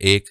1.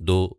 2.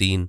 3,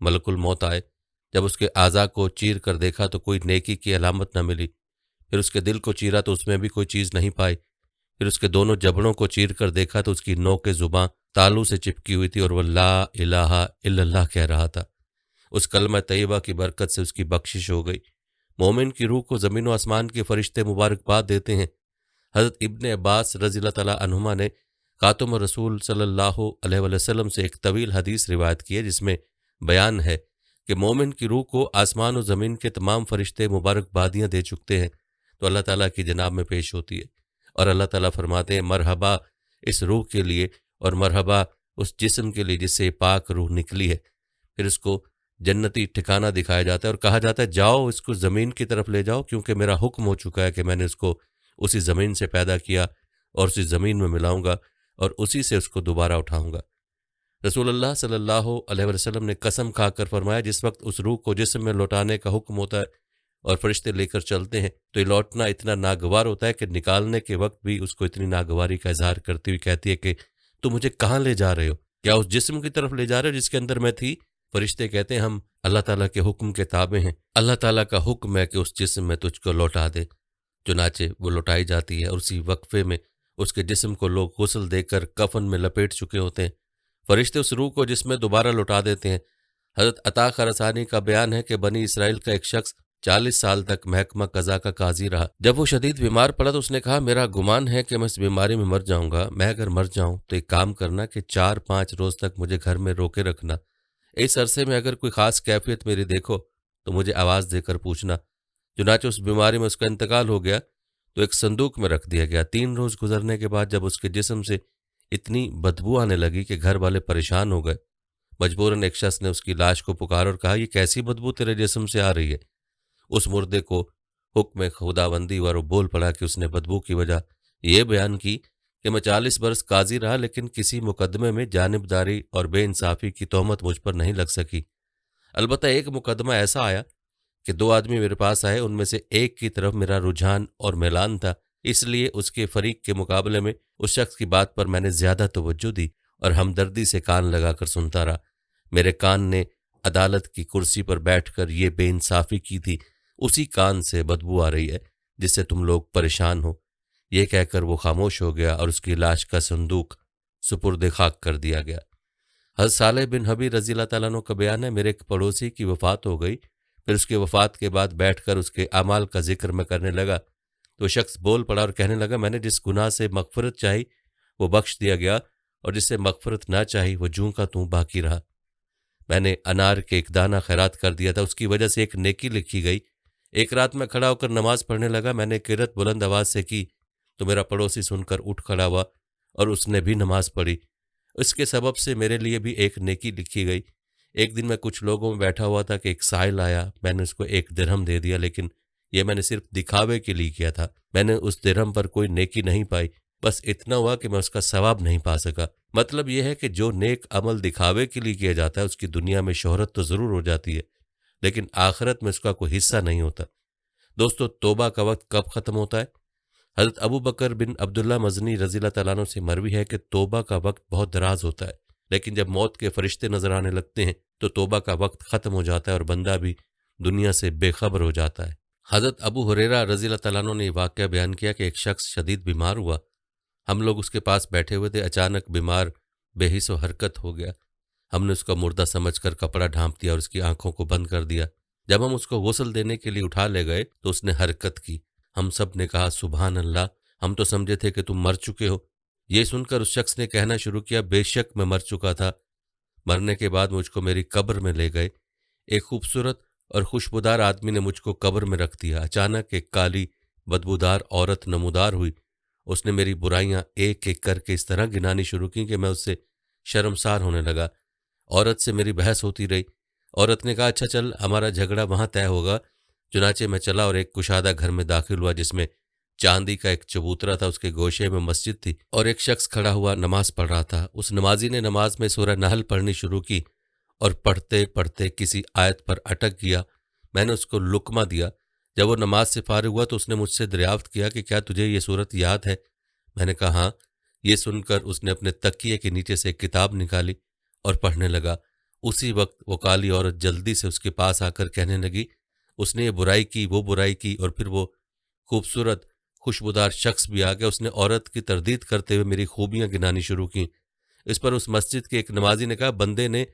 ملک الموت آئے۔ جب اس کے اعضاء کو چیر کر دیکھا تو کوئی نیکی کی علامت نہ ملی۔ پھر اس کے دل کو چیرا تو اس میں بھی کوئی چیز نہیں پائی۔ پھر اس کے دونوں جبڑوں کو چیر کر دیکھا تو اس کی نوک زباں تالو سے چپکی ہوئی تھی اور وہ لا الہ الا اللہ کہہ رہا تھا۔ اس کلمہ طیبہ کی برکت سے اس کی بخشش ہو گئی۔ مومن کی روح کو زمین و آسمان کے فرشتے مبارکباد دیتے ہیں۔ حضرت ابن عباس رضی اللہ تعالیٰ عنہما نے خاتم الرسول صلی اللہ علیہ وسلم سے ایک طویل حدیث روایت کی ہے، جس میں بیان ہے کہ مومن کی روح کو آسمان و زمین کے تمام فرشتے مبارکبادیاں دے چکتے ہیں تو اللہ تعالیٰ کی جناب میں پیش ہوتی ہے، اور اللہ تعالیٰ فرماتے ہیں مرحبا اس روح کے لیے اور مرحبا اس جسم کے لیے جس سے پاک روح نکلی ہے۔ پھر اس کو جنتی ٹھکانہ دکھایا جاتا ہے اور کہا جاتا ہے جاؤ اس کو زمین کی طرف لے جاؤ، کیونکہ میرا حکم ہو چکا ہے کہ میں نے اس کو اسی زمین سے پیدا کیا اور اسی زمین میں ملاؤں گا اور اسی سے اس کو دوبارہ اٹھاؤں گا۔ رسول اللہ صلی اللہ علیہ وسلم نے قسم کھا کر فرمایا جس وقت اس روح کو جسم میں لوٹانے کا حکم ہوتا ہے اور فرشتے لے کر چلتے ہیں تو یہ لوٹنا اتنا ناگوار ہوتا ہے کہ نکالنے کے وقت بھی اس کو اتنی ناگواری کا اظہار کرتی ہوئی کہتی ہے کہ تم مجھے کہاں لے جا رہے ہو؟ کیا اس جسم کی طرف لے جا رہے ہو جس کے اندر میں تھی؟ فرشتے کہتے ہیں ہم اللہ تعالیٰ کے حکم کے تابع ہیں، اللہ تعالیٰ کا حکم ہے کہ اس جسم میں تجھ کو لوٹا دے۔ چنانچہ وہ لوٹائی جاتی ہے اور اسی وقفے میں اس کے جسم کو لوگ غسل دے کر کفن میں لپیٹ چکے ہوتے ہیں۔ فرشتے اس روح کو جسم میں دوبارہ لوٹا دیتے ہیں۔ حضرت عطا خراسانی کا بیان ہے کہ بنی اسرائیل کا ایک شخص 40 سال تک محکمہ قضا کا قاضی رہا۔ جب وہ شدید بیمار پڑا تو اس نے کہا میرا گمان ہے کہ میں اس بیماری میں مر جاؤں گا، میں اگر مر جاؤں تو ایک کام کرنا کہ 4-5 روز تک مجھے گھر میں روکے رکھنا، اس عرصے میں اگر کوئی خاص کیفیت میری دیکھو تو مجھے آواز دے کر پوچھنا۔ چنانچہ اس بیماری میں اس کا انتقال ہو گیا تو ایک صندوق میں رکھ دیا گیا۔ 3 روز گزرنے کے بعد جب اس کے جسم سے اتنی بدبو آنے لگی کہ گھر والے پریشان ہو گئے، مجبوراً ایک شخص نے اس کی لاش کو پکارا اور کہا یہ کیسی بدبو تیرے جسم سے آ رہی ہے؟ اس مردے کو حکم خداوندی ہوا اور وہ بول پڑا کہ اس نے بدبو کی وجہ یہ بیان کی کہ میں 40 برس قاضی رہا لیکن کسی مقدمے میں جانبداری اور بے انصافی کی تہمت مجھ پر نہیں لگ سکی۔ البتہ ایک مقدمہ ایسا آیا کہ 2 آدمی میرے پاس آئے، ان میں سے ایک کی طرف میرا رجحان اور میلان تھا، اس لیے اس کے فریق کے مقابلے میں اس شخص کی بات پر میں نے زیادہ توجہ دی اور ہمدردی سے کان لگا کر سنتا رہا۔ میرے کان نے عدالت کی کرسی پر بیٹھ کر یہ بے انصافی کی تھی، اسی کان سے بدبو آ رہی ہے جس سے تم لوگ پریشان ہو۔ یہ کہہ کر وہ خاموش ہو گیا اور اس کی لاش کا صندوق سپرد خاک کر دیا گیا۔ حضرت صالح بن حبی رضی اللہ تعالیٰ عنہ کا بیان ہے میرے ایک پڑوسی کی وفات ہو گئی، پھر اس کے وفات کے بعد بیٹھ کر اس کے اعمال کا ذکر میں کرنے لگا تو شخص بول پڑا اور کہنے لگا میں نے جس گناہ سے مغفرت چاہی وہ بخش دیا گیا اور جس سے مغفرت نہ چاہی وہ جوں کا توں باقی رہا۔ میں نے انار کے ایک دانہ خیرات کر دیا تھا، اس کی وجہ سے ایک نیکی لکھی گئی۔ ایک رات میں کھڑا ہو کر نماز پڑھنے لگا، میں نے قرات بلند آواز سے کی تو میرا پڑوسی سن کر اٹھ کھڑا ہوا اور اس نے بھی نماز پڑھی، اس کے سبب سے میرے لیے بھی ایک نیکی لکھی گئی۔ ایک دن میں کچھ لوگوں میں بیٹھا ہوا تھا کہ ایک سائل آیا، میں نے اس کو 1 درہم دے دیا، لیکن یہ میں نے صرف دکھاوے کے لیے کیا تھا، میں نے اس درہم پر کوئی نیکی نہیں پائی، بس اتنا ہوا کہ میں اس کا ثواب نہیں پا سکا۔ مطلب یہ ہے کہ جو نیک عمل دکھاوے کے لیے کیا جاتا ہے اس کی دنیا میں شہرت تو ضرور ہو جاتی ہے لیکن آخرت میں اس کا کوئی حصہ نہیں ہوتا۔ دوستو، توبہ کا وقت کب ختم ہوتا ہے؟ حضرت ابو بکر بن عبداللہ مزنی رضی اللہ تعالیٰ عنہ سے مروی ہے کہ توبہ کا وقت بہت دراز ہوتا ہے، لیکن جب موت کے فرشتے نظر آنے لگتے ہیں تو توبہ کا وقت ختم ہو جاتا ہے اور بندہ بھی دنیا سے بے خبر ہو جاتا ہے۔ حضرت ابو ہریرہ رضی اللہ تعالیٰ عنہ نے یہ واقعہ بیان کیا کہ ایک شخص شدید بیمار ہوا، ہم لوگ اس کے پاس بیٹھے ہوئے تھے، اچانک بیمار بے حس و حرکت ہو گیا، ہم نے اس کا مردہ سمجھ کر کپڑا ڈھانپ دیا اور اس کی آنکھوں کو بند کر دیا۔ جب ہم اس کو غسل دینے کے لیے اٹھا لے گئے تو اس نے حرکت کی، ہم سب نے کہا سبحان اللہ، ہم تو سمجھے تھے کہ تم مر چکے ہو۔ یہ سن کر اس شخص نے کہنا شروع کیا بے شک میں مر چکا تھا، مرنے کے بعد مجھ کو میری قبر میں لے گئے، ایک خوبصورت اور خوشبودار آدمی نے مجھ کو قبر میں رکھ دیا، اچانک ایک کالی بدبودار عورت نمودار ہوئی، اس نے میری برائیاں ایک ایک کر کے اس طرح گنانی شروع کی کہ میں اس سے شرمسار ہونے لگا۔ عورت سے میری بحث ہوتی رہی، عورت نے کہا اچھا چل ہمارا جھگڑا وہاں طے ہوگا۔ چنانچہ میں چلا اور ایک کشادہ گھر میں داخل ہوا جس میں چاندی کا ایک چبوترا تھا، اس کے گوشے میں مسجد تھی اور ایک شخص کھڑا ہوا نماز پڑھ رہا تھا۔ اس نمازی نے نماز میں سورہ نحل پڑھنی شروع کی اور پڑھتے پڑھتے کسی آیت پر اٹک گیا، میں نے اس کو لقمہ دیا۔ جب وہ نماز سے فارغ ہوا تو اس نے مجھ سے دریافت کیا کہ کیا تجھے یہ صورت یاد ہے؟ میں نے کہا ہاں۔ یہ سن کر اس نے اپنے تکیے کے نیچے سے ایک کتاب نکالی اور پڑھنے لگا اسی وقت وہ کالی عورت جلدی سے اس کے پاس آ کر کہنے لگی، اس نے یہ برائی کی، وہ برائی کی، اور پھر وہ خوبصورت خوشبودار شخص بھی آ گیا، اس نے عورت کی تردید کرتے ہوئے میری خوبیاں گنانی شروع کیں۔ اس پر اس مسجد کے ایک نمازی نے کہا، بندے نے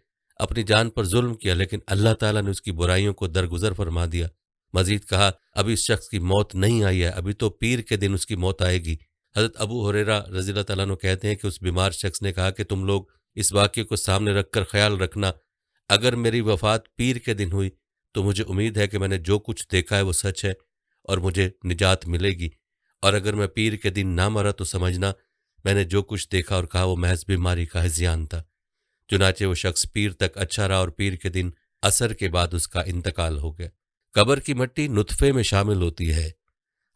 اپنی جان پر ظلم کیا لیکن اللہ تعالیٰ نے اس کی برائیوں کو درگزر فرما دیا۔ مزید کہا، ابھی اس شخص کی موت نہیں آئی ہے، ابھی تو پیر کے دن اس کی موت آئے گی۔ حضرت ابو ہریرہ رضی اللہ تعالیٰ عنہ کہتے ہیں کہ اس بیمار شخص نے کہا کہ تم لوگ اس واقعے کو سامنے رکھ کر خیال رکھنا، اگر میری وفات پیر کے دن ہوئی تو مجھے امید ہے کہ میں نے جو کچھ دیکھا ہے وہ سچ ہے اور مجھے نجات ملے گی، اور اگر میں پیر کے دن نہ مرا تو سمجھنا میں نے جو کچھ دیکھا اور کہا وہ محض بیماری کا ہذیان تھا۔ چنانچہ وہ شخص پیر تک اچھا رہا اور پیر کے دن عصر کے بعد اس کا انتقال ہو گیا۔ قبر کی مٹی نطفے میں شامل ہوتی ہے۔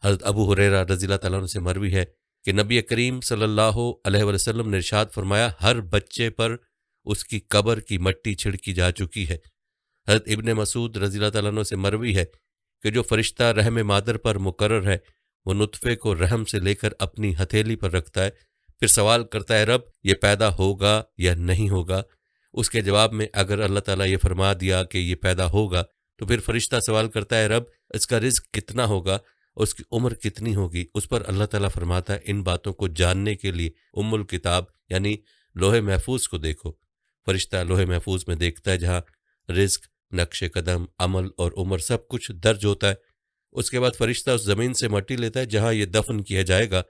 حضرت ابو ہریرہ رضی اللہ تعالیٰ عنہ سے مروی ہے کہ نبی کریم صلی اللہ علیہ وسلم نے ارشاد فرمایا، ہر بچے پر اس کی قبر کی مٹی چھڑکی جا چکی ہے۔ حضرت ابن مسعود رضی اللہ تعالیٰ عنہ سے مروی ہے کہ جو فرشتہ رحم مادر پر مقرر ہے وہ نطفے کو رحم سے لے کر اپنی ہتھیلی پر رکھتا ہے، پھر سوال کرتا ہے، رب یہ پیدا ہوگا یا نہیں ہوگا؟ اس کے جواب میں اگر اللہ تعالیٰ یہ فرما دیا کہ یہ پیدا ہوگا تو پھر فرشتہ سوال کرتا ہے، رب اس کا رزق کتنا ہوگا، اس کی عمر کتنی ہوگی؟ اس پر اللہ تعالیٰ فرماتا ہے، ان باتوں کو جاننے کے لیے الکتاب یعنی لوح محفوظ کو دیکھو۔ فرشتہ لوح محفوظ میں دیکھتا ہے جہاں رزق، نقش قدم، عمل اور عمر سب کچھ درج ہوتا ہے۔ اس کے بعد فرشتہ اس زمین سے مٹی لیتا ہے جہاں یہ دفن کیا جائے گا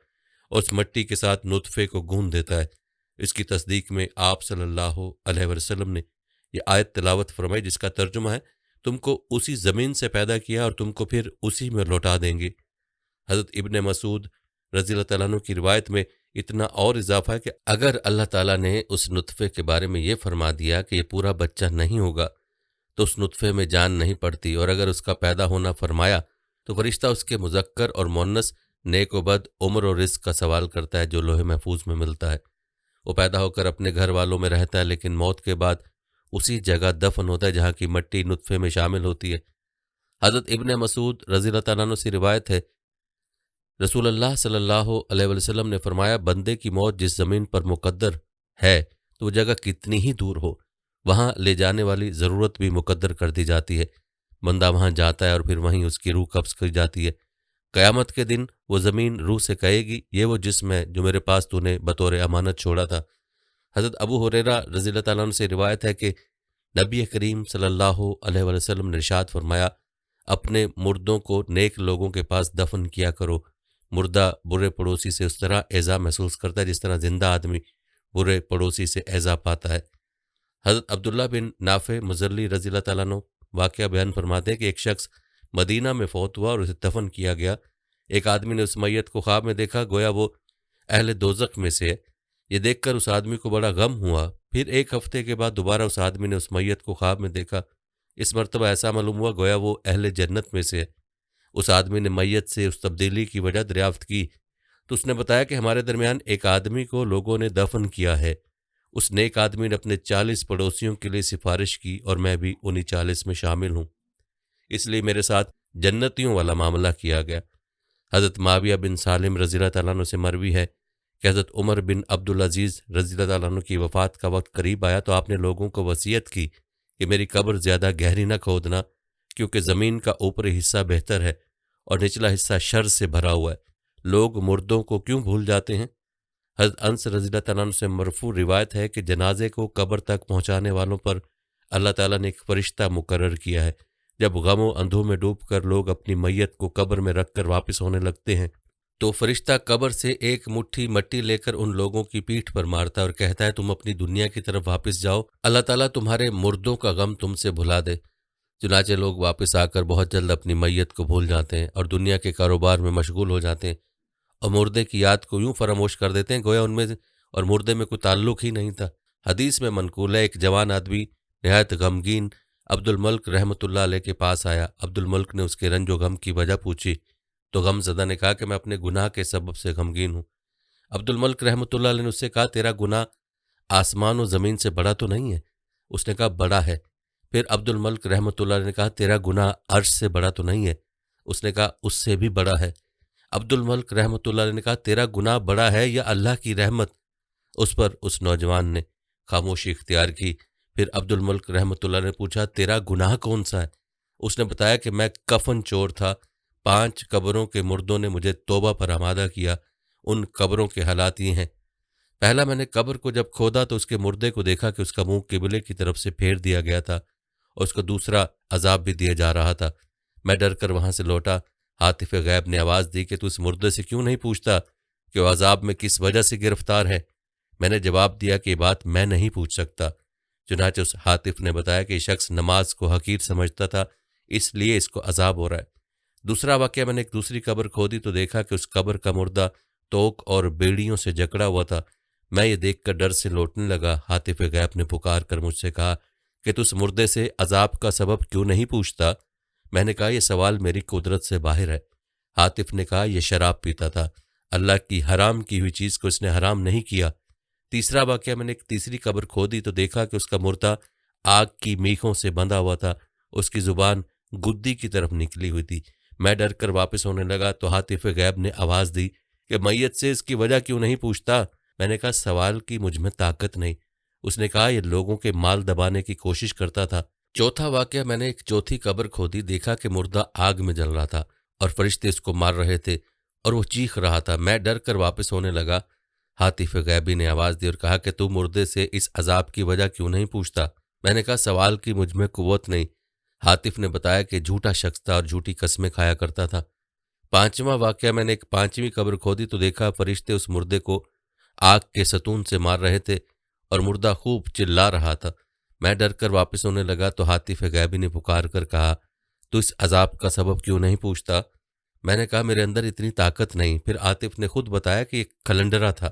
اور اس مٹی کے ساتھ نطفے کو گوندھ دیتا ہے۔ اس کی تصدیق میں آپ صلی اللہ علیہ وسلم نے یہ آیت تلاوت فرمائی جس کا ترجمہ ہے، تم کو اسی زمین سے پیدا کیا اور تم کو پھر اسی میں لوٹا دیں گے۔ حضرت ابن مسعود رضی اللہ تعالیٰ عنہ کی روایت میں اتنا اور اضافہ ہے کہ اگر اللہ تعالیٰ نے اس نطفے کے بارے میں یہ فرما دیا کہ یہ پورا بچہ نہیں ہوگا تو اس نطفے میں جان نہیں پڑتی، اور اگر اس کا پیدا ہونا فرمایا تو فرشتہ اس کے مذکر اور مؤنث، نیک و بد، عمر اور رزق کا سوال کرتا ہے جو لوح محفوظ میں ملتا ہے۔ وہ پیدا ہو کر اپنے گھر والوں میں رہتا ہے لیکن موت کے بعد اسی جگہ دفن ہوتا ہے جہاں کی مٹی نطفے میں شامل ہوتی ہے۔ حضرت ابن مسعود رضی اللہ تعالیٰ عنہ سے روایت ہے، رسول اللہ صلی اللہ علیہ وسلم نے فرمایا، بندے کی موت جس زمین پر مقدر ہے تو وہ جگہ کتنی ہی دور ہو، وہاں لے جانے والی ضرورت بھی مقدر کر دی جاتی ہے۔ بندہ وہاں جاتا ہے اور پھر وہیں اس کی روح قبض کی جاتی ہے۔ قیامت کے دن وہ زمین روح سے کہے گی، یہ وہ جسم ہے جو میرے پاس تو نے بطور امانت چھوڑا تھا۔ حضرت ابو ہریرہ رضی اللہ تعالیٰ عنہ سے روایت ہے کہ نبی کریم صلی اللہ علیہ وسلم نے ارشاد فرمایا، اپنے مردوں کو نیک لوگوں کے پاس دفن کیا کرو۔ مردہ برے پڑوسی سے اس طرح ایذا محسوس کرتا ہے جس طرح زندہ آدمی برے پڑوسی سے ایذا پاتا ہے۔ حضرت عبداللہ بن نافع مزلی رضی اللہ تعالیٰ عنہ واقعہ بیان فرماتے ہیں کہ ایک شخص مدینہ میں فوت ہوا اور اسے دفن کیا گیا۔ ایک آدمی نے اس میت کو خواب میں دیکھا، گویا وہ اہل دوزخ میں سے ہے۔ یہ دیکھ کر اس آدمی کو بڑا غم ہوا۔ پھر ایک ہفتے کے بعد دوبارہ اس آدمی نے اس میت کو خواب میں دیکھا۔ اس مرتبہ ایسا معلوم ہوا گویا وہ اہل جنت میں سے ہے۔ اس آدمی نے میت سے اس تبدیلی کی وجہ دریافت کی تو اس نے بتایا کہ ہمارے درمیان ایک آدمی کو لوگوں نے دفن کیا ہے۔ اس نیک آدمی نے اپنے 40 پڑوسیوں کے لیے سفارش کی اور میں بھی انہی 40 میں شامل ہوں، اس لیے میرے ساتھ جنتیوں والا معاملہ کیا گیا۔ حضرت معاویہ بن سالم رضی اللہ تعالیٰ عنہ سے مروی ہے کہ حضرت عمر بن عبدالعزیز رضی اللہ تعالیٰ عنہ کی وفات کا وقت قریب آیا تو آپ نے لوگوں کو وصیت کی کہ میری قبر زیادہ گہری نہ کھودنا، کیونکہ زمین کا اوپری حصہ بہتر ہے اور نچلا حصہ شر سے بھرا ہوا ہے۔ لوگ مردوں کو کیوں بھول جاتے ہیں؟ حضرت انس رضی اللہ تعالیٰ عنہ سے مرفوع روایت ہے کہ جنازے کو قبر تک پہنچانے والوں پر اللہ تعالیٰ نے ایک فرشتہ مقرر کیا ہے۔ جب غم و اندھوں میں ڈوب کر لوگ اپنی میت کو قبر میں رکھ کر واپس ہونے لگتے ہیں تو فرشتہ قبر سے ایک مٹھی مٹی لے کر ان لوگوں کی پیٹھ پر مارتا ہے اور کہتا ہے، تم اپنی دنیا کی طرف واپس جاؤ، اللہ تعالیٰ تمہارے مردوں کا غم تم سے بھلا دے۔ چنانچہ لوگ واپس آ کر بہت جلد اپنی میت کو بھول جاتے ہیں اور دنیا کے کاروبار میں مشغول ہو جاتے ہیں اور مردے کی یاد کو یوں فراموش کر دیتے ہیں گویا ان میں اور مردے میں کوئی تعلق ہی نہیں تھا۔ حدیث میں منقول ہے، ایک جوان آدمی نہایت غمگین عبد الملک رحمۃ اللہ علیہ کے پاس آیا۔ عبد الملک نے اس کے رنج و غم کی وجہ پوچھی تو غم زدہ نے کہا کہ میں اپنے گناہ کے سبب سے غمگین ہوں۔ عبد الملک رحمۃ اللہ علیہ نے اس سے کہا، تیرا گناہ آسمان و زمین سے بڑا تو نہیں ہے؟ اس نے کہا بڑا ہے۔ پھر عبد الملک رحمۃ اللہ علیہ نے کہا، تیرا گناہ عرش سے بڑا تو نہیں ہے؟ اس نے کہا اس سے بھی بڑا ہے۔ عبد الملک رحمۃ اللہ علیہ نے کہا، تیرا گناہ بڑا ہے یا اللہ کی رحمت؟ اس پر اس نوجوان نے خاموشی اختیار کی۔ پھر عبد الملک رحمۃ اللہ نے پوچھا تیرا گناہ کون سا ہے؟ اس نے بتایا کہ میں کفن چور تھا، 5 قبروں کے مردوں نے مجھے توبہ پر آمادہ کیا۔ ان قبروں کے حالات یہ ہیں، پہلا میں نے قبر کو جب کھودا تو اس کے مردے کو دیکھا کہ اس کا منہ قبلے کی طرف سے پھیر دیا گیا تھا اور اس کو دوسرا عذاب بھی دیا جا رہا تھا۔ میں ڈر کر وہاں سے لوٹا، عاطف غیب نے آواز دی کہ تو اس مردے سے کیوں نہیں پوچھتا کہ وہ عذاب میں کس وجہ سے گرفتار ہے؟ میں نے جواب دیا کہ یہ بات میں نہیں پوچھ سکتا۔ چنانچہ اس عاطف نے بتایا کہ یہ شخص نماز کو حقیر سمجھتا تھا، اس لیے اس کو عذاب ہو رہا ہے۔ دوسرا واقعہ، میں نے ایک دوسری قبر کھودی تو دیکھا کہ اس قبر کا مردہ توک اور بیڑیوں سے جکڑا ہوا تھا۔ میں یہ دیکھ کر ڈر سے لوٹنے لگا۔ عاطف غیب نے پکار کر مجھ سے کہا کہ تو اس مردے سے عذاب کا سبب کیوں نہیں پوچھتا؟ میں نے کہا یہ سوال میری قدرت سے باہر ہے۔ عاطف نے کہا یہ شراب پیتا تھا، اللہ کی حرام کی ہوئی چیز کو اس نے حرام نہیں کیا۔ تیسرا واقعہ، میں نے ایک تیسری قبر کھودی تو دیکھا کہ اس کا مردہ آگ کی میخوں سے بندھا ہوا تھا، اس کی زبان گدی کی طرف نکلی ہوئی تھی۔ میں ڈر کر واپس ہونے لگا تو عاطف غیب نے آواز دی کہ میت سے اس کی وجہ کیوں نہیں پوچھتا؟ میں نے کہا سوال کی مجھ میں طاقت نہیں۔ اس نے کہا یہ لوگوں کے مال دبانے کی کوشش کرتا تھا۔ چوتھا واقعہ، میں نے ایک چوتھی قبر کھودی، دیکھا کہ مردہ آگ میں جل رہا تھا اور فرشتے اس کو مار رہے تھے اور وہ چیخ رہا تھا۔ میں ڈر کر واپس ہونے لگا۔ عاطف غیبی نے آواز دی اور کہا کہ تو مردے سے اس عذاب کی وجہ کیوں نہیں پوچھتا؟ میں نے کہا سوال کی مجھ میں قوت نہیں۔ عاطف نے بتایا کہ جھوٹا شخص تھا اور جھوٹی قسمیں کھایا کرتا تھا۔ پانچواں واقعہ، میں نے ایک پانچویں قبر کھودی تو دیکھا فرشتے اس مردے کو آگ کے ستون سے مار رہے تھے اور مردہ خوب چلا رہا تھا۔ میں ڈر کر واپس ہونے لگا تو عاطف غیبی نے پکار کر کہا تو اس عذاب کا سبب کیوں نہیں پوچھتا؟ میں نے کہا میرے اندر اتنی طاقت نہیں۔ پھر عاطف نے خود بتایا کہ ایک کھلنڈرا تھا،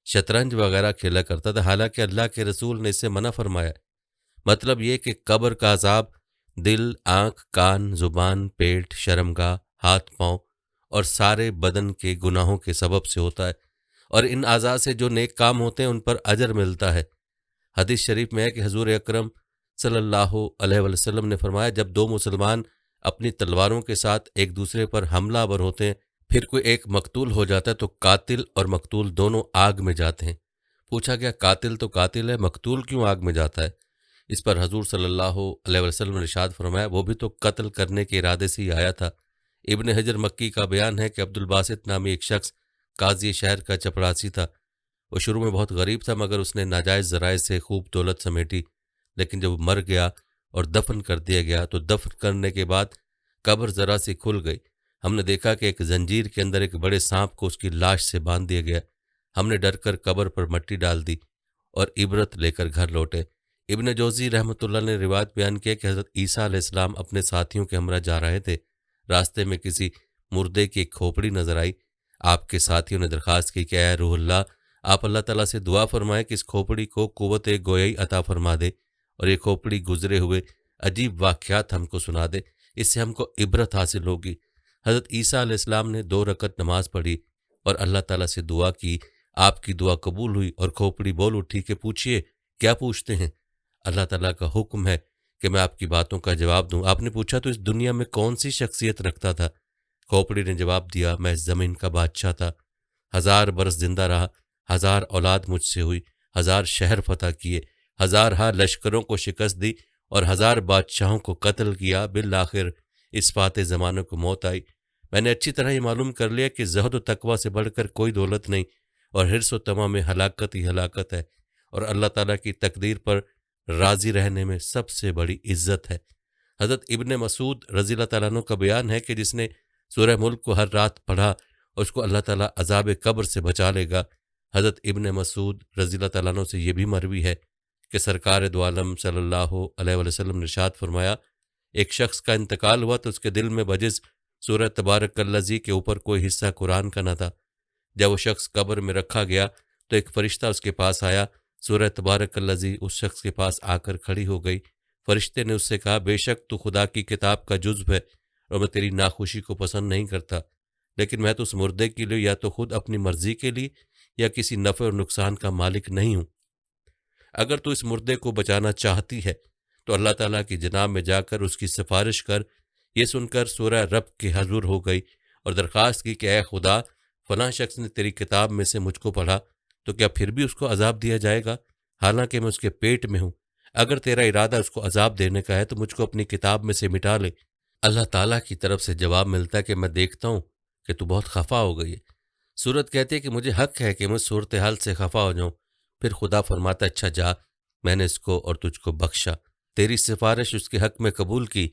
شطرنج وغیرہ کھیلا کرتا تھا، حالانکہ اللہ کے رسول نے اس سے منع فرمایا۔ مطلب یہ کہ قبر کا عذاب دل، آنکھ، کان، زبان، پیٹ، شرمگاہ، ہاتھ پاؤں اور سارے بدن کے گناہوں کے سبب سے ہوتا ہے، اور ان اعضاء سے جو نیک کام ہوتے ہیں ان پر اجر ملتا ہے۔ حدیث شریف میں ہے کہ حضور اکرم صلی اللہ علیہ وسلم نے فرمایا جب 2 مسلمان اپنی تلواروں کے ساتھ ایک دوسرے پر حملہ آور ہوتے ہیں، پھر کوئی ایک مقتول ہو جاتا ہے تو قاتل اور مقتول دونوں آگ میں جاتے ہیں۔ پوچھا گیا قاتل تو قاتل ہے، مقتول کیوں آگ میں جاتا ہے؟ اس پر حضور صلی اللہ علیہ وسلم نے ارشاد فرمایا وہ بھی تو قتل کرنے کے ارادے سے ہی آیا تھا۔ ابن حجر مکی کا بیان ہے کہ عبد الباسط نامی ایک شخص قاضی شہر کا چپڑاسی تھا۔ وہ شروع میں بہت غریب تھا مگر اس نے ناجائز ذرائع سے خوب دولت سمیٹی، لیکن جب وہ مر گیا اور دفن کر دیا گیا تو دفن کرنے کے بعد قبر ذرا سی کھل گئی۔ ہم نے دیکھا کہ ایک زنجیر کے اندر ایک بڑے سانپ کو اس کی لاش سے باندھ دیا گیا۔ ہم نے ڈر کر قبر پر مٹی ڈال دی اور عبرت لے کر گھر لوٹے۔ ابن جوزی رحمۃ اللہ نے روایت بیان کیا کہ حضرت عیسیٰ علیہ السلام اپنے ساتھیوں کے ہمراہ جا رہے تھے، راستے میں کسی مردے کی ایک کھوپڑی نظر آئی۔ آپ کے ساتھیوں نے درخواست کی کہ اے روح اللہ، آپ اللہ تعالیٰ سے دعا فرمائے کہ اس کھوپڑی کو قوت گویائی عطا فرما دے اور یہ کھوپڑی گزرے ہوئے عجیب واقعات ہم کو سنا دے، اس سے ہم کو عبرت حاصل ہوگی۔ حضرت عیسیٰ علیہ السلام نے 2 رکعت نماز پڑھی اور اللہ تعالیٰ سے دعا کی۔ آپ کی دعا قبول ہوئی اور کھوپڑی بول اٹھی کہ پوچھئے کیا پوچھتے ہیں؟ اللہ تعالیٰ کا حکم ہے کہ میں آپ کی باتوں کا جواب دوں۔ آپ نے پوچھا تو اس دنیا میں کون سی شخصیت رکھتا تھا؟ کھوپڑی نے جواب دیا میں اس زمین کا بادشاہ تھا، 1000 برس زندہ رہا، 1000 اولاد مجھ سے ہوئی، 1000 شہر فتح کیے، 1000 لشکروں کو شکست دی اور 1000 بادشاہوں کو قتل کیا، بالآخر اس فاتح زمانے کو موت آئی۔ میں نے اچھی طرح یہ معلوم کر لیا کہ زہد و تقوی سے بڑھ کر کوئی دولت نہیں اور حرص و طمع میں ہلاکت ہی ہلاکت ہے، اور اللہ تعالیٰ کی تقدیر پر راضی رہنے میں سب سے بڑی عزت ہے۔ حضرت ابن مسعود رضی اللہ تعالیٰ عنہ کا بیان ہے کہ جس نے سورہ ملک کو ہر رات پڑھا اس کو اللہ تعالیٰ عذاب قبر سے بچا لے گا۔ حضرت ابن مسعود رضی اللہ تعالیٰ عنہ سے یہ بھی مروی ہے کہ سرکار دو عالم صلی اللہ علیہ وسلم نے ارشاد فرمایا ایک شخص کا انتقال ہوا تو اس کے دل میں بجز سورہ تبارک الذی کے اوپر کوئی حصہ قرآن کا نہ تھا۔ جب وہ شخص قبر میں رکھا گیا تو ایک فرشتہ اس کے پاس آیا، سورہ تبارک الذی اس شخص کے پاس آ کر کھڑی ہو گئی۔ فرشتے نے اس سے کہا بے شک تو خدا کی کتاب کا جزو ہے اور میں تیری ناخوشی کو پسند نہیں کرتا، لیکن میں تو اس مردے کے لیے یا تو خود اپنی مرضی کے لیے یا کسی نفع اور نقصان کا مالک نہیں ہوں۔ اگر تو اس مردے کو بچانا چاہتی ہے تو اللہ تعالیٰ کی جناب میں جا کر اس کی سفارش کر۔ یہ سن کر سورہ رب کے حضور ہو گئی اور درخواست کی کہ اے خدا، فلاں شخص نے تیری کتاب میں سے مجھ کو پڑھا، تو کیا پھر بھی اس کو عذاب دیا جائے گا حالانکہ میں اس کے پیٹ میں ہوں؟ اگر تیرا ارادہ اس کو عذاب دینے کا ہے تو مجھ کو اپنی کتاب میں سے مٹا لے۔ اللہ تعالیٰ کی طرف سے جواب ملتا ہے کہ میں دیکھتا ہوں کہ تو بہت خفا ہو گئی ہے۔ سورت کہتی ہے کہ مجھے حق ہے کہ میں صورتحال سے خفا ہو جاؤں۔ پھر خدا فرماتا اچھا جا، میں نے اس کو اور تجھ کو بخشا، تیری سفارش اس کے حق میں قبول کی۔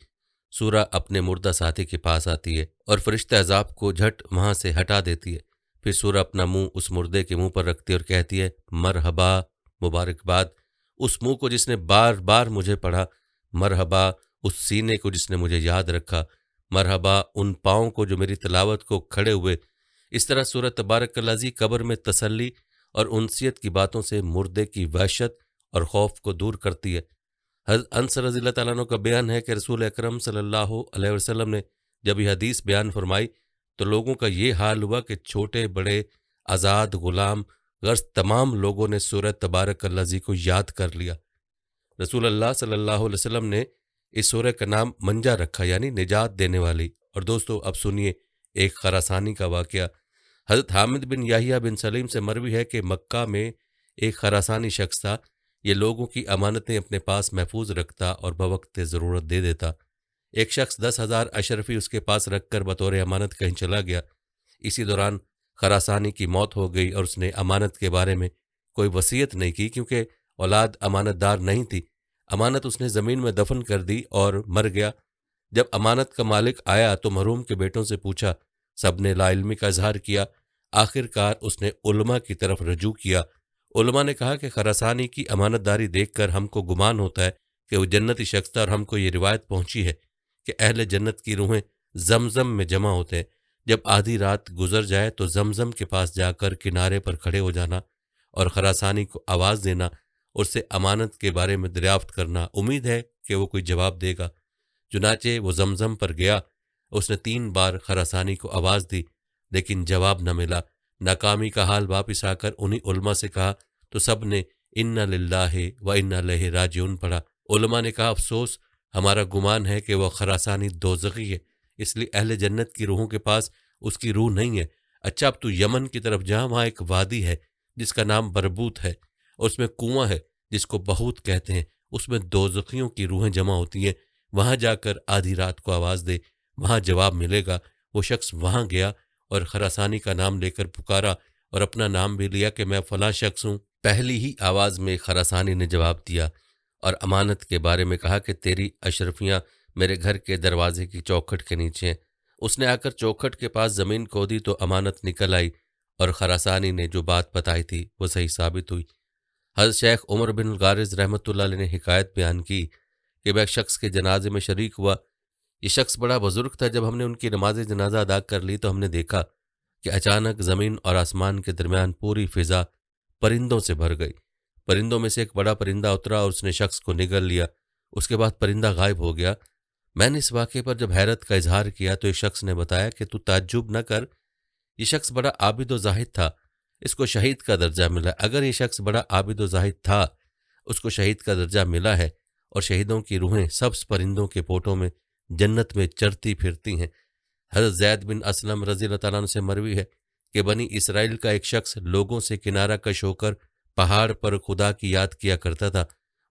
سورہ اپنے مردہ ساتھی کے پاس آتی ہے اور فرشتہ عذاب کو جھٹ وہاں سے ہٹا دیتی ہے۔ پھر سورہ اپنا منہ اس مردے کے منہ پر رکھتی ہے اور کہتی ہے مرحبا، مبارکباد اس منہ کو جس نے بار بار مجھے پڑھا، مرحبا اس سینے کو جس نے مجھے یاد رکھا، مرحبا ان پاؤں کو جو میری تلاوت کو کھڑے ہوئے۔ اس طرح سورہ تبارک الذی قبر میں تسلی اور انسیت کی باتوں سے مردے کی وحشت اور خوف کو دور کرتی ہے۔ حضرت انس رضی اللہ تعالیٰ عنہ کا بیان ہے کہ رسول اکرم صلی اللہ علیہ وسلم نے جب یہ حدیث بیان فرمائی تو لوگوں کا یہ حال ہوا کہ چھوٹے بڑے، آزاد غلام، غرض تمام لوگوں نے سورہ تبارک الذی کو یاد کر لیا۔ رسول اللہ صلی اللہ علیہ وسلم نے اس سورہ کا نام منجا رکھا، یعنی نجات دینے والی۔ اور دوستو اب سنیے ایک خراسانی کا واقعہ۔ حضرت حامد بن یحییٰ بن سلیم سے مروی ہے کہ مکہ میں ایک خراسانی شخص تھا، یہ لوگوں کی امانتیں اپنے پاس محفوظ رکھتا اور بوقت ضرورت دے دیتا۔ ایک شخص 10,000 اشرفی اس کے پاس رکھ کر بطور امانت کہیں چلا گیا۔ اسی دوران خراسانی کی موت ہو گئی اور اس نے امانت کے بارے میں کوئی وصیت نہیں کی، کیونکہ اولاد امانت دار نہیں تھی۔ امانت اس نے زمین میں دفن کر دی اور مر گیا۔ جب امانت کا مالک آیا تو محروم کے بیٹوں سے پوچھا، سب نے لا علمی کا اظہار کیا۔ آخر کار اس نے علماء کی طرف رجوع کیا۔ علماء نے کہا کہ خراسانی کی امانت داری دیکھ کر ہم کو گمان ہوتا ہے کہ وہ جنتی شخص تھا، اور ہم کو یہ روایت پہنچی ہے کہ اہل جنت کی روحیں زمزم میں جمع ہوتے ہیں۔ جب آدھی رات گزر جائے تو زمزم کے پاس جا کر کنارے پر کھڑے ہو جانا اور خراسانی کو آواز دینا، اس سے امانت کے بارے میں دریافت کرنا، امید ہے کہ وہ کوئی جواب دے گا۔ چنانچہ وہ زمزم پر گیا، اس نے 3 بار خراسانی کو آواز دی لیکن جواب نہ ملا۔ ناکامی کا حال واپس آ کر انہی علماء سے کہا تو سب نے انا للہ و انا الیہ راجعون پڑھا۔ علماء نے کہا افسوس، ہمارا گمان ہے کہ وہ خراسانی دوزخی ہے، اس لیے اہل جنت کی روحوں کے پاس اس کی روح نہیں ہے۔ اچھا اب تو یمن کی طرف جہاں، وہاں ایک وادی ہے جس کا نام بربوت ہے، اور اس میں کنواں ہے جس کو بہوت کہتے ہیں، اس میں دوزخیوں کی روحیں جمع ہوتی ہیں، وہاں جا کر آدھی رات کو آواز دے، وہاں جواب ملے گا۔ وہ شخص وہاں گیا اور خراسانی کا نام لے کر پکارا اور اپنا نام بھی لیا کہ میں فلاں شخص ہوں۔ پہلی ہی آواز میں خراسانی نے جواب دیا اور امانت کے بارے میں کہا کہ تیری اشرفیاں میرے گھر کے دروازے کی چوکھٹ کے نیچے ہیں۔ اس نے آ کر چوکھٹ کے پاس زمین کھودی تو امانت نکل آئی، اور خراسانی نے جو بات بتائی تھی وہ صحیح ثابت ہوئی۔ حضرت شیخ عمر بن الغارض رحمۃ اللہ علیہ نے حکایت بیان کی کہ میں ایک شخص کے جنازے میں شریک ہوا۔ یہ شخص بڑا بزرگ تھا۔ جب ہم نے ان کی نماز جنازہ ادا کر لی تو ہم نے دیکھا کہ اچانک زمین اور آسمان کے درمیان پوری فضا پرندوں سے بھر گئی۔ پرندوں میں سے ایک بڑا پرندہ اترا اور اس نے شخص کو نگل لیا۔ اس کے بعد پرندہ غائب ہو گیا۔ میں نے اس واقعے پر جب حیرت کا اظہار کیا تو ایک شخص نے بتایا کہ تو تعجب نہ کر، یہ شخص بڑا عابد و زاہد تھا، اس کو شہید کا درجہ ملا۔ اگر یہ شخص بڑا عابد و زاہد تھا، اس کو شہید کا درجہ ملا ہے، اور شہیدوں کی روحیں سبز پرندوں کے پوٹوں میں جنت میں چرتی پھرتی ہیں۔ حضرت زید بن اسلم رضی اللہ تعالیٰ عنہ سے مروی ہے کہ بنی اسرائیل کا ایک شخص لوگوں سے کنارہ کش ہو کر پہاڑ پر خدا کی یاد کیا کرتا تھا۔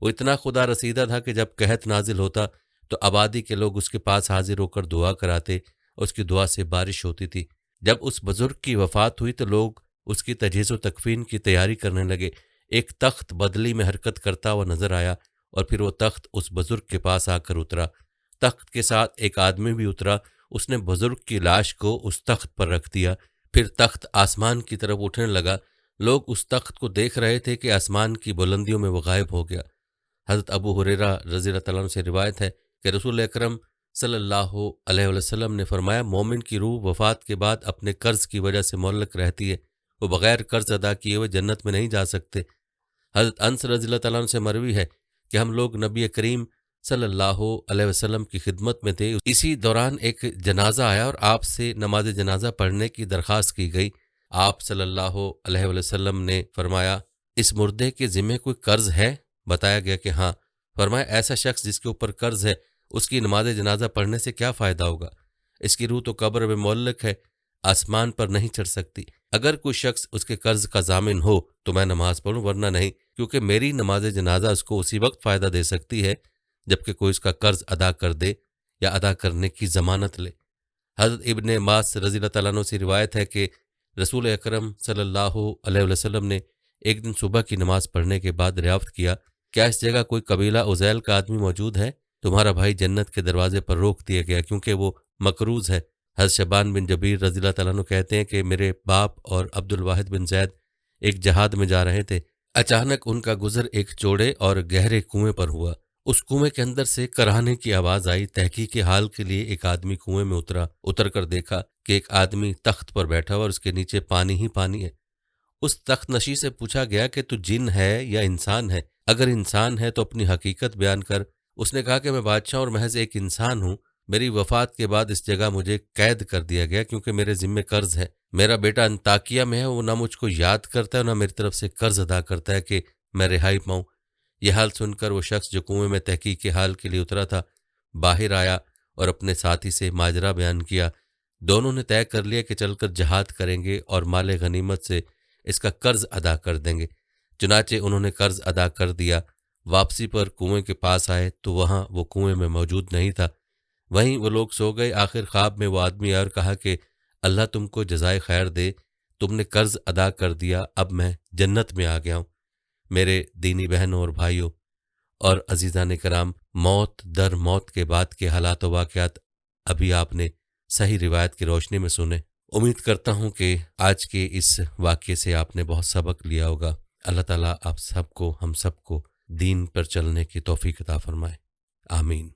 وہ اتنا خدا رسیدہ تھا کہ جب قحط نازل ہوتا تو آبادی کے لوگ اس کے پاس حاضر ہو کر دعا کراتے، اس کی دعا سے بارش ہوتی تھی۔ جب اس بزرگ کی وفات ہوئی تو لوگ اس کی تجہیز و تکفین کی تیاری کرنے لگے۔ ایک تخت بدلی میں حرکت کرتا ہوا نظر آیا، اور پھر وہ تخت اس بزرگ کے پاس آ کر اترا۔ تخت کے ساتھ ایک آدمی بھی اترا، اس نے بزرگ کی لاش کو اس تخت پر رکھ دیا۔ پھر تخت آسمان کی طرف اٹھنے لگا۔ لوگ اس تخت کو دیکھ رہے تھے کہ آسمان کی بلندیوں میں وہ غائب ہو گیا۔ حضرت ابو ہریرہ رضی اللہ تعالیٰ عنہ سے روایت ہے کہ رسول اکرم صلی اللہ علیہ وسلم نے فرمایا مومن کی روح وفات کے بعد اپنے قرض کی وجہ سے معلق رہتی ہے، وہ بغیر قرض ادا کیے ہوئے جنت میں نہیں جا سکتے۔ حضرت انس رضی اللہ تعالیٰ عنہ سے مروی ہے کہ ہم لوگ نبی کریم صلی اللہ علیہ وسلم کی خدمت میں تھے، اسی دوران ایک جنازہ آیا اور آپ سے نماز جنازہ پڑھنے کی درخواست کی گئی۔ آپ صلی اللہ علیہ وسلم نے فرمایا اس مردے کے ذمہ کوئی قرض ہے؟ بتایا گیا کہ ہاں۔ فرمایا ایسا شخص جس کے اوپر قرض ہے، اس کی نماز جنازہ پڑھنے سے کیا فائدہ ہوگا؟ اس کی روح تو قبر میں معلق ہے، آسمان پر نہیں چڑھ سکتی۔ اگر کوئی شخص اس کے قرض کا ضامن ہو تو میں نماز پڑھوں، ورنہ نہیں۔ کیونکہ میری نماز جنازہ اس کو اسی وقت فائدہ دے سکتی ہے جبکہ کوئی اس کا قرض ادا کر دے یا ادا کرنے کی ضمانت لے۔ حضرت ابن ماس رضی اللہ تعالیٰ عنہ سے روایت ہے کہ رسول اکرم صلی اللہ علیہ وسلم نے ایک دن صبح کی نماز پڑھنے کے بعد دریافت کیا، کیا اس جگہ کوئی قبیلہ عزیل کا آدمی موجود ہے؟ تمہارا بھائی جنت کے دروازے پر روک دیا گیا کیونکہ وہ مقروض ہے۔ حضرت شبان بن جبیر رضی اللہ تعالیٰ عنہ کہتے ہیں کہ میرے باپ اور عبد الواحد بن زید ایک جہاد میں جا رہے تھے، اچانک ان کا گزر ایک چوڑے اور گہرے کنویں پر ہوا۔ اس کنویں کے اندر سے کراہنے کی آواز آئی۔ تحقیق حال کے لیے ایک آدمی کنویں میں اتر کر دیکھا کہ ایک آدمی تخت پر بیٹھا ہوا اور اس کے نیچے پانی ہی پانی ہے۔ اس تخت نشی سے پوچھا گیا کہ تو جن ہے یا انسان ہے؟ اگر انسان ہے تو اپنی حقیقت بیان کر۔ اس نے کہا کہ میں بادشاہ اور محض ایک انسان ہوں، میری وفات کے بعد اس جگہ مجھے قید کر دیا گیا کیونکہ میرے ذمے قرض ہے۔ میرا بیٹا انطاکیہ میں ہے، وہ نہ مجھ کو یاد کرتا ہے نہ میری طرف سے قرض ادا کرتا ہے کہ میں رہائی پاؤں۔ یہ حال سن کر وہ شخص جو کنویں میں تحقیق حال کے لیے اترا تھا باہر آیا اور اپنے ساتھی سے ماجرا بیان کیا۔ دونوں نے طے کر لیا کہ چل کر جہاد کریں گے اور مال غنیمت سے اس کا قرض ادا کر دیں گے۔ چنانچہ انہوں نے قرض ادا کر دیا۔ واپسی پر کنویں کے پاس آئے تو وہاں وہ کنویں میں موجود نہیں تھا، وہیں وہ لوگ سو گئے۔ آخر خواب میں وہ آدمی آیا اور کہا کہ اللہ تم کو جزائے خیر دے، تم نے قرض ادا کر دیا، اب میں جنت میں آ گیا ہوں۔ میرے دینی بہنوں اور بھائیوں اور عزیزان کرام، موت در موت کے بعد کے حالات و واقعات ابھی آپ نے صحیح روایت کی روشنی میں سنے۔ امید کرتا ہوں کہ آج کے اس واقعے سے آپ نے بہت سبق لیا ہوگا۔ اللہ تعالیٰ آپ سب کو، ہم سب کو دین پر چلنے کی توفیق عطا فرمائے، آمین۔